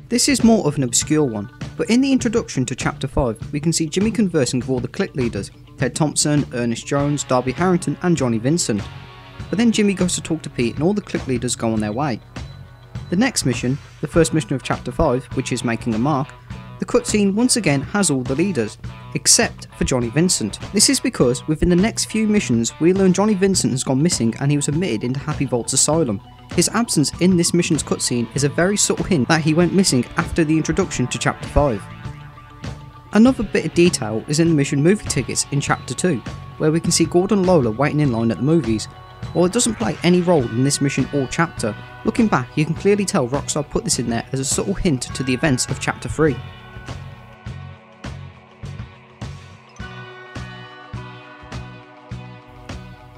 This is more of an obscure one, but in the introduction to Chapter 5 we can see Jimmy conversing with all the clique leaders, Ted Thompson, Ernest Jones, Darby Harrington and Johnny Vincent. But then Jimmy goes to talk to Pete and all the clique leaders go on their way. The next mission, the first mission of Chapter 5, which is making a mark, the cutscene once again has all the leaders, except for Johnny Vincent. This is because within the next few missions we learn Johnny Vincent has gone missing and he was admitted into Happy Vault's asylum. His absence in this mission's cutscene is a very subtle hint that he went missing after the introduction to Chapter 5. Another bit of detail is in the mission movie tickets in Chapter 2, where we can see Gordon and Lola waiting in line at the movies. While it doesn't play any role in this mission or chapter, looking back you can clearly tell Rockstar put this in there as a subtle hint to the events of Chapter 3.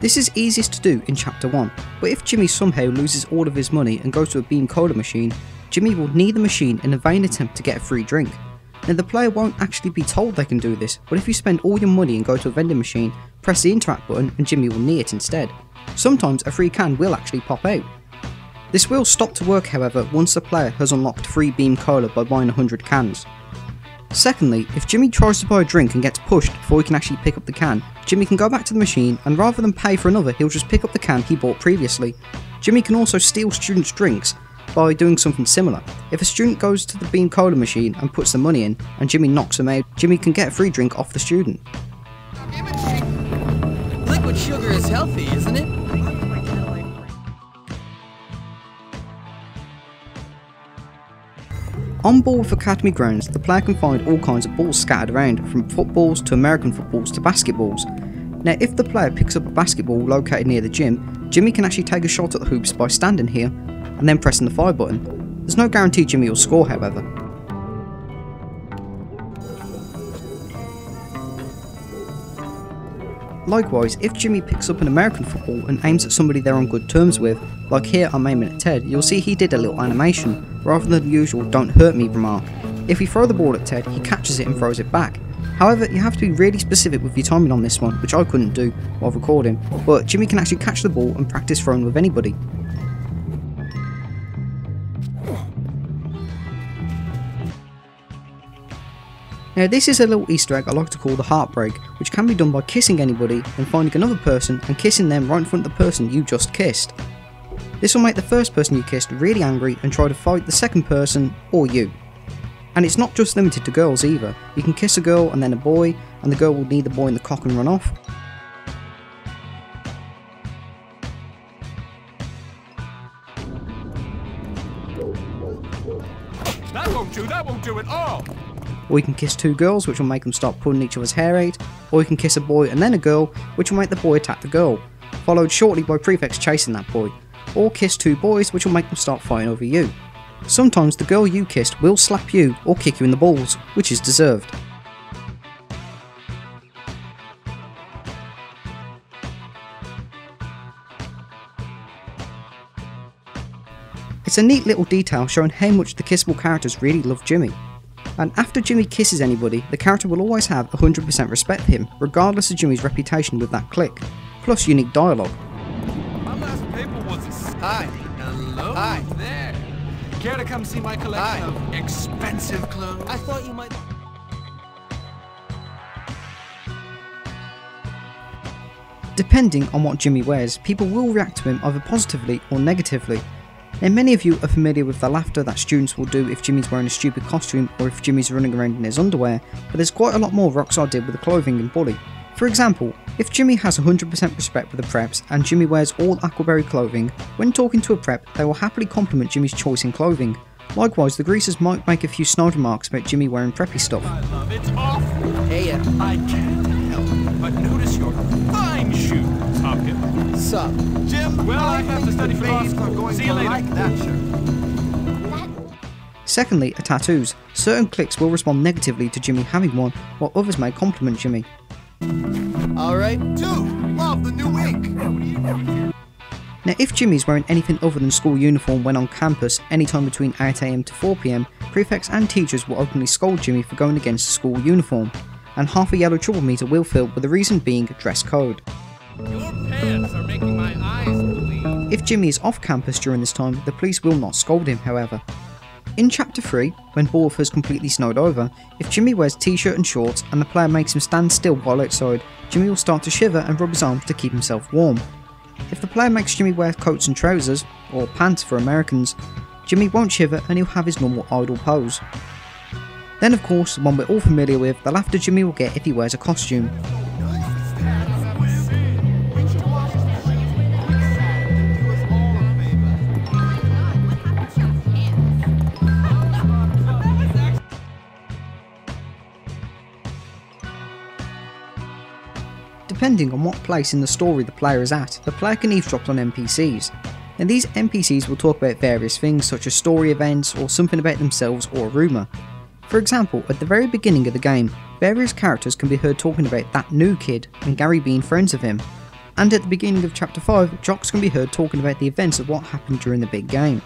This is easiest to do in Chapter 1, but if Jimmy somehow loses all of his money and goes to a Beam Cola machine, Jimmy will need the machine in a vain attempt to get a free drink. Now the player won't actually be told they can do this, but if you spend all your money and go to a vending machine, press the interact button and Jimmy will knee it instead. Sometimes a free can will actually pop out. This will stop to work however once the player has unlocked free Beam Cola by buying 100 cans. Secondly, if Jimmy tries to buy a drink and gets pushed before he can actually pick up the can, Jimmy can go back to the machine and rather than pay for another he'll just pick up the can he bought previously. Jimmy can also steal students' drinks by doing something similar. If a student goes to the Beam Cola machine and puts the money in and Jimmy knocks them out, Jimmy can get a free drink off the student. Liquid sugar is healthy, isn't it? On ball with Academy grounds, the player can find all kinds of balls scattered around, from footballs to American footballs to basketballs. Now if the player picks up a basketball located near the gym, Jimmy can actually take a shot at the hoops by standing here and then pressing the fire button. There's no guarantee Jimmy will score however. Likewise, if Jimmy picks up an American football and aims at somebody they're on good terms with, like here I'm aiming at Ted, you'll see he did a little animation, rather than the usual "don't hurt me" remark. If we throw the ball at Ted, he catches it and throws it back. However, you have to be really specific with your timing on this one, which I couldn't do while recording, but Jimmy can actually catch the ball and practice throwing with anybody. Now this is a little Easter egg I like to call the heartbreak, which can be done by kissing anybody and finding another person and kissing them right in front of the person you just kissed. This will make the first person you kissed really angry and try to fight the second person or you. And it's not just limited to girls either. You can kiss a girl and then a boy, and the girl will knee the boy in the cock and run off. That won't do at all! Or you can kiss two girls, which will make them start pulling each other's hair out, or you can kiss a boy and then a girl, which will make the boy attack the girl, followed shortly by prefects chasing that boy, or kiss two boys, which will make them start fighting over you. Sometimes the girl you kissed will slap you or kick you in the balls, which is deserved. It's a neat little detail showing how much the kissable characters really love Jimmy. And after Jimmy kisses anybody, the character will always have 100% respect for him, regardless of Jimmy's reputation with that clique, plus unique dialogue. My last paper was a... Hi. Hello. Hi. There. Care to come see my collection of expensive clothes? I thought you might... Depending on what Jimmy wears, people will react to him either positively or negatively. Now many of you are familiar with the laughter that students will do if Jimmy's wearing a stupid costume or if Jimmy's running around in his underwear, but there's quite a lot more Rockstar did with the clothing in Bully. For example, if Jimmy has 100% respect for the preps and Jimmy wears all Aquaberry clothing, when talking to a prep they will happily compliment Jimmy's choice in clothing. Likewise, the greasers might make a few snide remarks about Jimmy wearing preppy stuff. I love it. Off. Hey, I can't help but notice your fine shoes, Hopkins. Sup? Jim, well, I have to study for law school. See you later. Like that shirt. Secondly, are tattoos. Certain cliques will respond negatively to Jimmy having one, while others may compliment Jimmy. Alright. Dude, love the new ink. Now if Jimmy's wearing anything other than school uniform when on campus anytime between 8 AM to 4 PM, prefects and teachers will openly scold Jimmy for going against the school uniform, and half a yellow trouble meter will fill, with the reason being dress code. Your pants are making my eyes bleed. If Jimmy is off campus during this time, the police will not scold him however. In Chapter 3, when Borth has completely snowed over, if Jimmy wears t-shirt and shorts and the player makes him stand still while outside, Jimmy will start to shiver and rub his arms to keep himself warm. If the player makes Jimmy wear coats and trousers, or pants for Americans, Jimmy won't shiver and he'll have his normal idle pose. Then of course, the one we're all familiar with, the laughter Jimmy will get if he wears a costume. Depending on what place in the story the player is at, the player can eavesdrop on NPCs. And these NPCs will talk about various things such as story events or something about themselves or a rumour. For example, at the very beginning of the game, various characters can be heard talking about that new kid and Gary being friends of him. And at the beginning of Chapter 5, jocks can be heard talking about the events of what happened during the big game.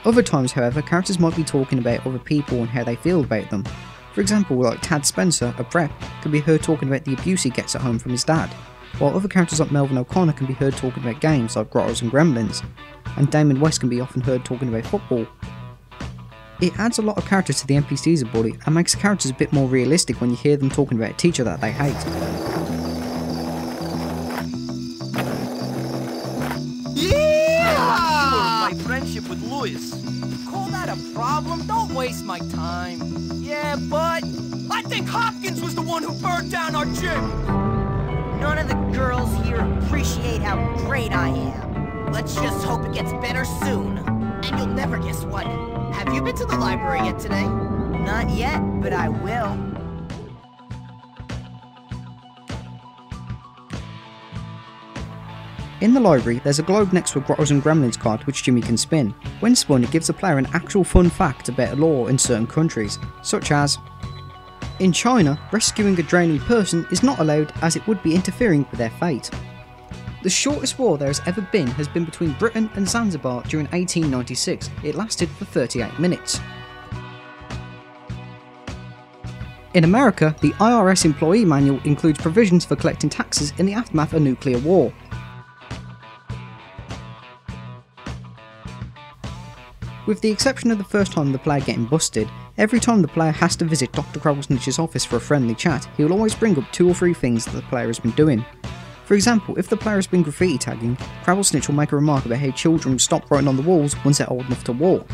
Other times however, characters might be talking about other people and how they feel about them. For example, like Tad Spencer, a prep, can be heard talking about the abuse he gets at home from his dad, while other characters like Melvin O'Connor can be heard talking about games like Grottos and Gremlins, and Damon West can be often heard talking about football. It adds a lot of character to the NPCs of Bully and makes the characters a bit more realistic when you hear them talking about a teacher that they hate. Yeah! My friendship with Louis. Call that a problem? Don't waste my time. Yeah, but I think Hopkins was the one who burned down our gym. None of the girls here appreciate how great I am. Let's just hope it gets better soon. And you'll never guess what. Have you been to the library yet today? Not yet, but I will. In the library, there's a globe next to a Grottos and Gremlins card which Jimmy can spin. When spun, it gives the player an actual fun fact about a law in certain countries, such as: in China, rescuing a drowning person is not allowed as it would be interfering with their fate. The shortest war there has ever been has been between Britain and Zanzibar during 1896. It lasted for 38 minutes. In America, the IRS employee manual includes provisions for collecting taxes in the aftermath of nuclear war. With the exception of the first time the player getting busted, every time the player has to visit Dr. CRABBLESNITCH's office for a friendly chat, he will always bring up 2 or 3 things that the player has been doing. For example, if the player has been graffiti tagging, CRABBLESNITCH will make a remark about how children stop writing on the walls once they're old enough to walk.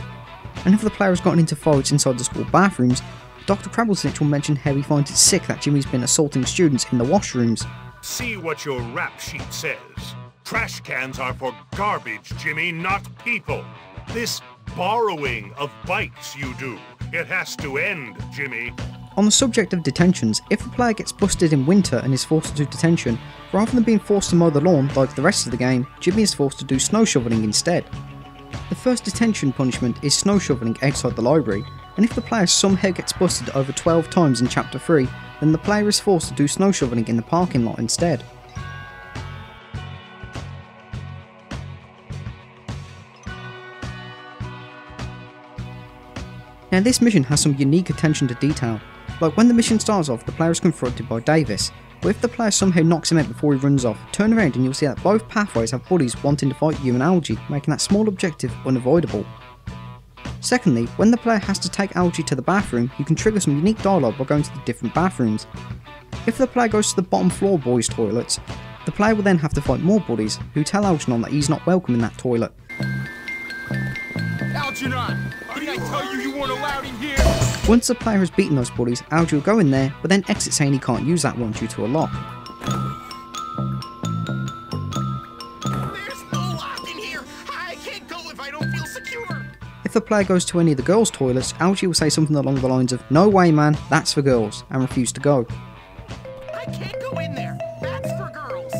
And if the player has gotten into fights inside the school bathrooms, Dr. CRABBLESNITCH will mention how he finds it sick that Jimmy's been assaulting students in the washrooms. See what your rap sheet says. Trash cans are for garbage, Jimmy, not people. This borrowing of bikes you do, it has to end, Jimmy. On the subject of detentions, if the player gets busted in winter and is forced to do detention, rather than being forced to mow the lawn like the rest of the game, Jimmy is forced to do snow shoveling instead. The first detention punishment is snow shoveling outside the library, and if the player somehow gets busted over 12 times in Chapter 3, then the player is forced to do snow shoveling in the parking lot instead. Now this mission has some unique attention to detail. Like when the mission starts off, the player is confronted by Davis, but if the player somehow knocks him out before he runs off, turn around and you'll see that both pathways have buddies wanting to fight you and Algie, making that small objective unavoidable. Secondly, when the player has to take Algie to the bathroom, you can trigger some unique dialogue by going to the different bathrooms. If the player goes to the bottom floor boys' toilets, the player will then have to fight more buddies, who tell Algernon that he's not welcome in that toilet. Algernon, didn't I tell you you weren't allowed in here? Once the player has beaten those buddies, Algie will go in there, but then exit saying he can't use that one due to a lock. There's no lock in here. I can't go if I don't feel secure. If the player goes to any of the girls' toilets, Algie will say something along the lines of "No way man, that's for girls," and refuse to go. I can't go in there. That's for girls.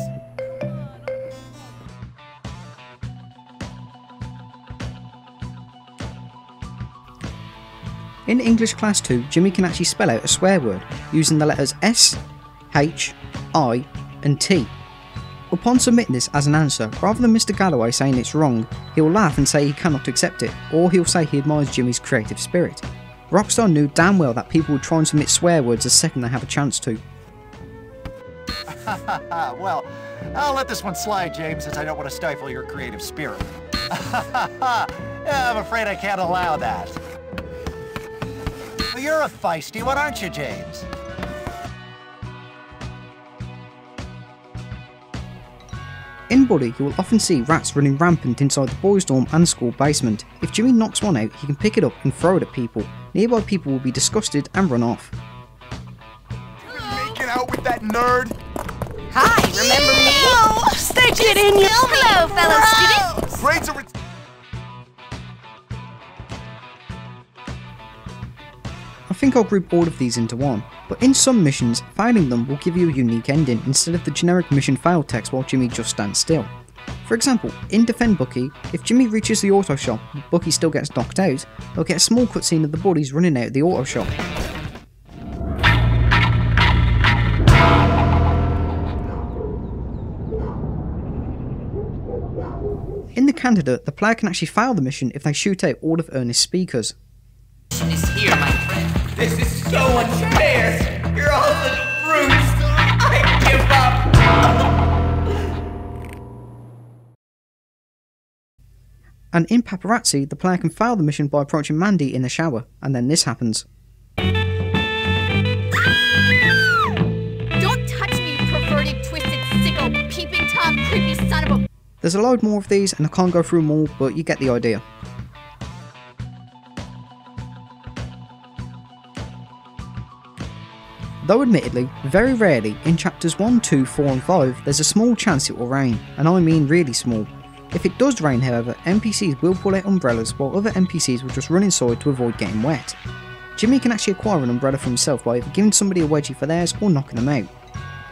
In English Class 2, Jimmy can actually spell out a swear word, using the letters S, H, I and T. Upon submitting this as an answer, rather than Mr. Galloway saying it's wrong, he will laugh and say he cannot accept it, or he'll say he admires Jimmy's creative spirit. Rockstar knew damn well that people would try and submit swear words the second they have a chance to. Well, I'll let this one slide, James, since I don't want to stifle your creative spirit. Yeah, I'm afraid I can't allow that. you're a feisty one, aren't you, James? In Buddy, you will often see rats running rampant inside the boys' dorm and school basement. If Jimmy knocks one out, he can pick it up and throw it at people. Nearby people will be disgusted and run off. Making out with that nerd? Hi, remember me? Stick it in your... Hello, fellow students. Grades are... I think I'll group all of these into one, but in some missions, failing them will give you a unique ending instead of the generic mission fail text while Jimmy just stands still. For example, in Defend Bucky, if Jimmy reaches the auto shop but Bucky still gets knocked out, they'll get a small cutscene of the buddies running out of the auto shop. In the candidate, the player can actually fail the mission if they shoot out all of Ernest's speakers. Is here, my friend. This is so unfair. You're all such brutes. I give up. And in Paparazzi, the player can fail the mission by approaching Mandy in the shower, and then this happens. Don't touch me, you perverted, twisted, sicko, peeping Tom, creepy son of a... There's a load more of these, and I can't go through them all, but you get the idea. Though admittedly, very rarely, in chapters 1, 2, 4 and 5, there's a small chance it will rain, and I mean really small. If it does rain however, NPCs will pull out umbrellas while other NPCs will just run inside to avoid getting wet. Jimmy can actually acquire an umbrella for himself by either giving somebody a wedgie for theirs or knocking them out.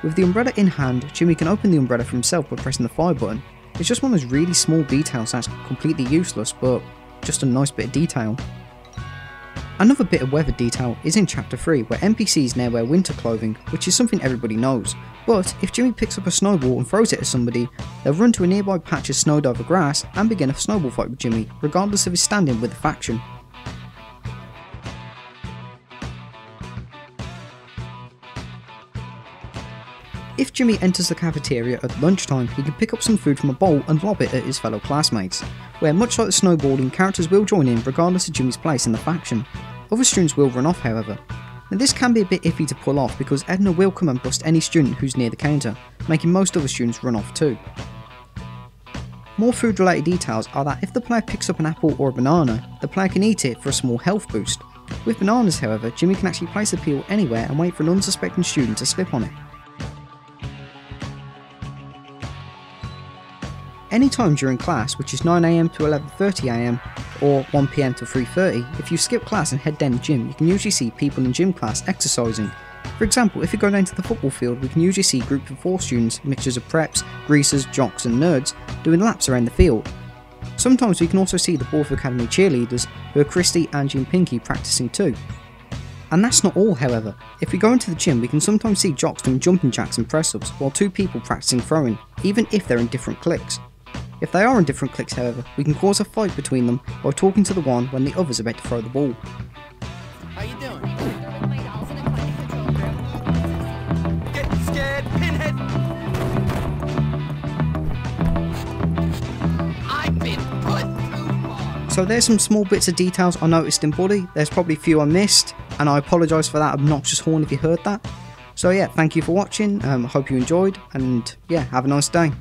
With the umbrella in hand, Jimmy can open the umbrella for himself by pressing the fire button. It's just one of those really small details that's completely useless, but just a nice bit of detail. Another bit of weather detail is in chapter 3 where NPCs now wear winter clothing, which is something everybody knows, but if Jimmy picks up a snowball and throws it at somebody, they'll run to a nearby patch of snowed over grass and begin a snowball fight with Jimmy, regardless of his standing with the faction. If Jimmy enters the cafeteria at lunchtime, he can pick up some food from a bowl and lob it at his fellow classmates, where much like the snowballing, characters will join in regardless of Jimmy's place in the faction. Other students will run off however. Now this can be a bit iffy to pull off because Edna will come and bust any student who's near the counter, making most other students run off too. More food related details are that if the player picks up an apple or a banana, the player can eat it for a small health boost. With bananas however, Jimmy can actually place the peel anywhere and wait for an unsuspecting student to slip on it. Any time during class, which is 9 AM to 11:30 AM or 1 PM to 3:30, if you skip class and head down the gym, you can usually see people in gym class exercising. For example, if you go down to the football field, we can usually see groups of 4 students, mixtures of preps, greasers, jocks and nerds, doing laps around the field. Sometimes we can also see the Borth Academy cheerleaders, who are Christy, Angie and Pinky, practicing too. And that's not all however. If we go into the gym, we can sometimes see jocks doing jumping jacks and press-ups, while 2 people practicing throwing, even if they're in different cliques. If they are in different cliques however, we can cause a fight between them by talking to the one when the other's about to throw the ball. How you doing? Getting scared, pinhead! I've been put too far. So there's some small bits of details I noticed in Buddy. There's probably a few I missed, and I apologise for that obnoxious horn if you heard that. So yeah, thank you for watching, hope you enjoyed, and yeah, have a nice day.